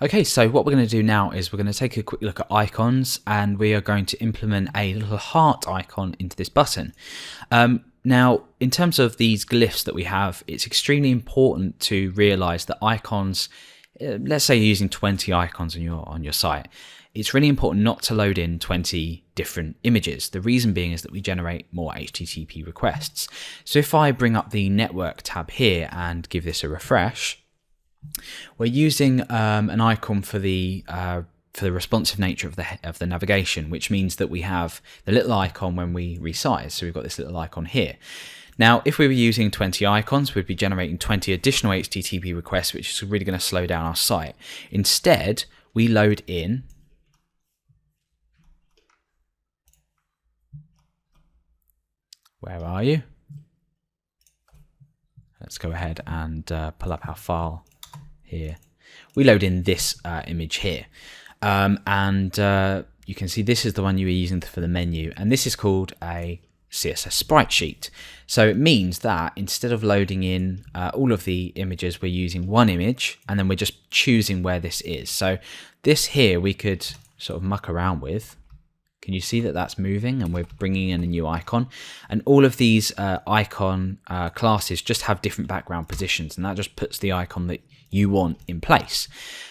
Okay, so what we're going to do now is we're going to take a quick look at icons, and we are going to implement a little heart icon into this button. Now, in terms of these glyphs that we have, it's extremely important to realize that icons, let's say you're using 20 icons on your site, it's really important not to load in 20 different images. The reason being is that we generate more HTTP requests. So if I bring up the network tab here and give this a refresh, we're using an icon for the responsive nature of the navigation, which means that we have the little icon when we resize. So we've got this little icon here. Now, if we were using 20 icons, we'd be generating 20 additional HTTP requests, which is really going to slow down our site. Instead, we load in where are you? Let's go ahead and pull up our file here. We load in this image here, and you can see this is the one you were using for the menu, and this is called a CSS sprite sheet. So it means that instead of loading in all of the images, we're using one image and then we're just choosing where this is. So this here we could sort of muck around with. Can you see that that's moving, and we're bringing in a new icon? And all of these icon classes just have different background positions, and that just puts the icon that you want in place.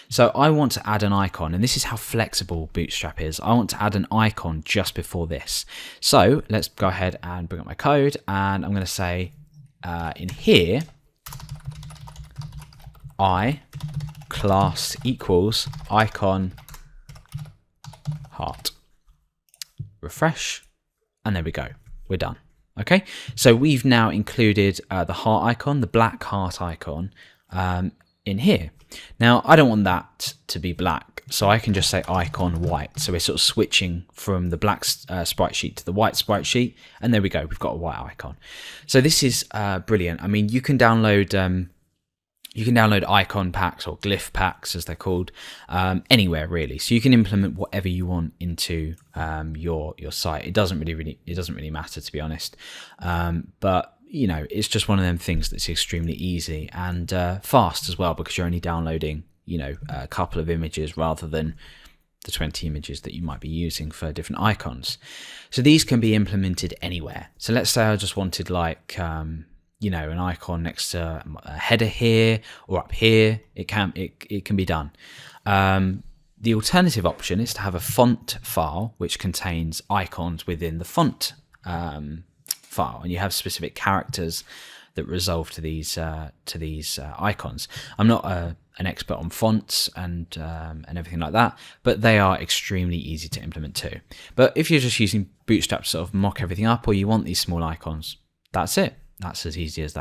So I want to add an icon, and this is how flexible Bootstrap is. I want to add an icon just before this. So let's go ahead and bring up my code, and I'm going to say in here, I class equals icon heart. Refresh, and there we go, we're done. Okay, so we've now included the heart icon, the black heart icon, in here. Now I don't want that to be black, so I can just say icon white. So we're sort of switching from the black sprite sheet to the white sprite sheet, and there we go, we've got a white icon. So this is brilliant. I mean, you can download icon packs, or glyph packs as they're called, anywhere really. So you can implement whatever you want into your site. It doesn't really matter, to be honest. But you know, it's just one of them things that's extremely easy and fast as well, because you're only downloading, you know, a couple of images rather than the 20 images that you might be using for different icons. So these can be implemented anywhere. So let's say I just wanted like you know, an icon next to a header here or up here. It can be done. The alternative option is to have a font file which contains icons within the font file, and you have specific characters that resolve to these icons. I'm not an expert on fonts and everything like that, but they are extremely easy to implement too. But if you're just using Bootstrap to sort of mock everything up, or you want these small icons, that's it. That's as easy as that.